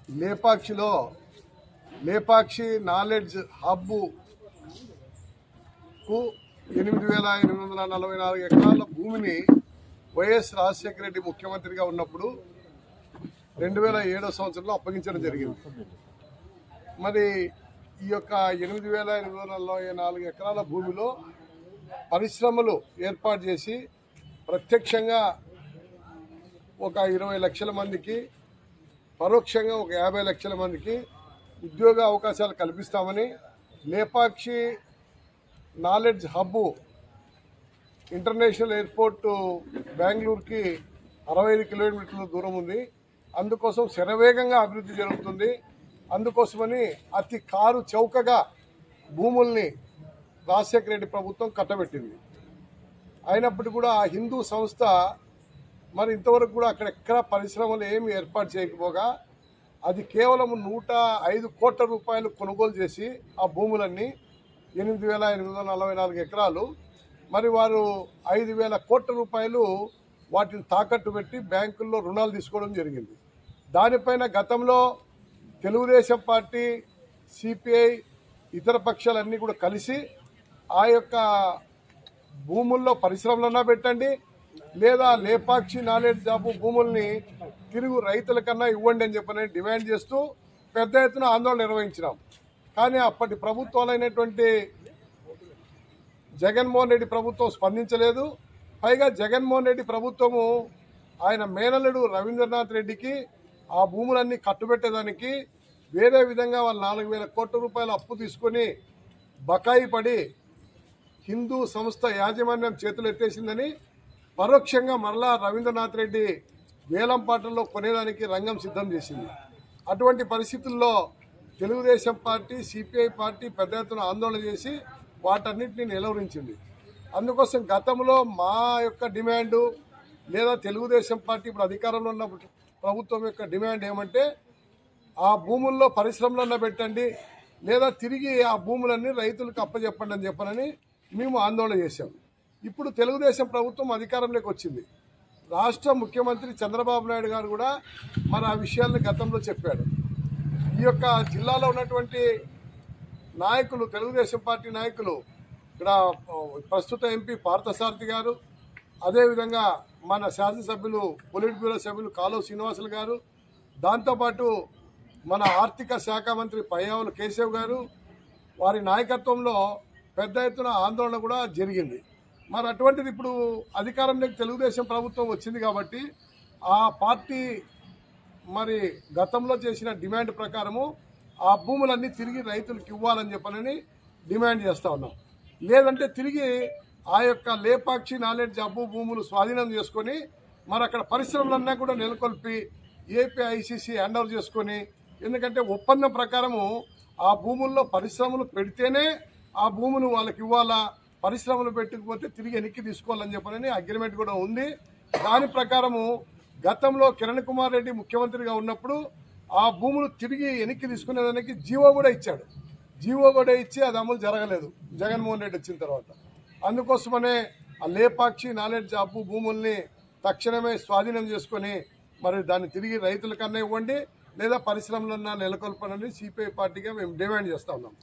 లేపాక్షిలో Lepakshi knowledge hub కు 8,844 ఎకరాల భూమిని వైఎస్ రాజశేఖర రెడ్డి ముఖ్యమంత్రిగా ఉన్నప్పుడు 2007 సంవత్సరంలో అప్పగించడం జరిగింది. మరి ఈ యొక్క 8,844 ఎకరాల భూమిలో పరిశ్రమలు ఏర్పాటు చేసి ప్రత్యక్షంగా ఒక 20 లక్షల మందికి, పరోక్షంగా ఒక 50 లక్షల మందికి ఉద్యోగ అవకాశాలు కల్పిస్తామని, Lepakshi knowledge hub international airport బెంగళూరుకి 65 కిలోమీటర్ల దూరం ఉంది. అందుకోసం శరవేగంగా అభివృద్ధి జరుగుతుంది. అందుకోసమని అతి కారు చౌకగా భూముల్ని రాజశేఖర రెడ్డి ప్రభుత్వం కట్టబెట్టింది. అయినప్పటికీ కూడా ఆ హిందూ సంస్థ మరి ఇంతవరకు కూడా అక్కడెక్కడ పరిశ్రమలు ఏమి ఏర్పాటు చేయకపోగా అది కేవలం 105 కోట్ల రూపాయలు కొనుగోలు చేసి ఆ భూములన్నీ 8,844 ఎకరాలు మరి వారు 5,000 కోట్ల రూపాయలు వాటిని తాకట్టు పెట్టి బ్యాంకుల్లో రుణాలు తీసుకోవడం జరిగింది. దానిపైన గతంలో తెలుగుదేశం పార్టీ, సిపిఐ, ఇతర పక్షాలన్నీ కూడా కలిసి ఆ యొక్క భూముల్లో పరిశ్రమలన్నా పెట్టండి, లేదా లేపాక్షి నాలెడ్జ్ హబ్ భూముల్ని తిరుగు రైతుల కన్నా ఇవ్వండి అని చెప్పని డిమాండ్ చేస్తూ పెద్ద ఎత్తున ఆందోళన నిర్వహించినాం. కానీ అప్పటి ప్రభుత్వాలైనటువంటి జగన్మోహన్ రెడ్డి ప్రభుత్వం స్పందించలేదు. పైగా జగన్మోహన్ రెడ్డి ప్రభుత్వము ఆయన మేనల్లుడు రవీంద్రనాథ్ రెడ్డికి ఆ భూములన్నీ కట్టుబెట్టేదానికి వేరే విధంగా వాళ్ళు 4,000 కోట్ల రూపాయలు అప్పు తీసుకొని బకాయి పడి హిందూ సంస్థ యాజమాన్యం చేతులు ఎత్తేసిందని పరోక్షంగా మరలా రవీంద్రనాథ్ రెడ్డి వేలం పాటల్లో కొనేదానికి రంగం సిద్ధం చేసింది. అటువంటి పరిస్థితుల్లో తెలుగుదేశం పార్టీ, సిపిఐ పార్టీ పెద్ద ఎత్తున ఆందోళన చేసి వాటన్నిటిని నిలువరించింది. అందుకోసం గతంలో మా యొక్క డిమాండు, లేదా తెలుగుదేశం పార్టీ ఇప్పుడు అధికారంలో ఉన్న ప్రభుత్వం యొక్క డిమాండ్ ఏమంటే ఆ భూముల్లో పరిశ్రమలన్నా పెట్టండి, లేదా తిరిగి ఆ భూములన్నీ రైతులకు అప్పచెప్పండి అని చెప్పనని మేము ఆందోళన చేశాం. ఇప్పుడు తెలుగుదేశం ప్రభుత్వం అధికారంలోకి వచ్చింది. రాష్ట్ర ముఖ్యమంత్రి చంద్రబాబు నాయుడు గారు కూడా మరి ఆ విషయాలను గతంలో చెప్పాడు. ఈ యొక్క జిల్లాలో ఉన్నటువంటి నాయకులు, తెలుగుదేశం పార్టీ నాయకులు, ఇక్కడ ప్రస్తుత ఎంపీ పార్థసారథి గారు, అదేవిధంగా మన శాసనసభ్యులు, పొలిట్ బ్యూరో సభ్యులు కాలువ శ్రీనివాసులు గారు, దాంతోపాటు మన ఆర్థిక శాఖ మంత్రి పయ్యావుల కేశవ్ గారు, వారి నాయకత్వంలో పెద్ద ఎత్తున ఆందోళన కూడా జరిగింది. మరి అటువంటిది ఇప్పుడు అధికారంలోకి తెలుగుదేశం ప్రభుత్వం వచ్చింది కాబట్టి ఆ పార్టీ మరి గతంలో చేసిన డిమాండ్ ప్రకారము ఆ భూములన్నీ తిరిగి రైతులకు ఇవ్వాలని చెప్పనని డిమాండ్ చేస్తూ ఉన్నాం. లేదంటే తిరిగి ఆ యొక్క లేపాక్షి నాలెడ్జ్ హబ్ భూములు స్వాధీనం చేసుకొని మరి అక్కడ పరిశ్రమలన్నా కూడా నెలకొల్పి ఏపీఐసిసి హ్యాండ్ ఓవర్ చేసుకొని, ఎందుకంటే ఒప్పందం ప్రకారము ఆ భూముల్లో పరిశ్రమలు పెడితేనే ఆ భూములు వాళ్ళకి ఇవ్వాలా, పరిశ్రమలు పెట్టకపోతే తిరిగి వెనక్కి తీసుకోవాలని చెప్పనని అగ్రిమెంట్ కూడా ఉంది. దాని ప్రకారము గతంలో కిరణ్ కుమార్ రెడ్డి ముఖ్యమంత్రిగా ఉన్నప్పుడు ఆ భూములు తిరిగి వెనక్కి తీసుకునేదానికి జీవో కూడా ఇచ్చాడు. జీవో కూడా ఇచ్చి అది అమలు జరగలేదు జగన్మోహన్ రెడ్డి వచ్చిన తర్వాత. అందుకోసమనే ఆ లేపాక్షి నాలెడ్జ్ హబ్ భూముల్ని తక్షణమే స్వాధీనం చేసుకొని మరి దాన్ని తిరిగి రైతులకన్నా ఇవ్వండి, లేదా పరిశ్రమలన్నా నెలకొల్పనని సిపిఐ పార్టీగా మేము డిమాండ్ చేస్తా ఉన్నాం.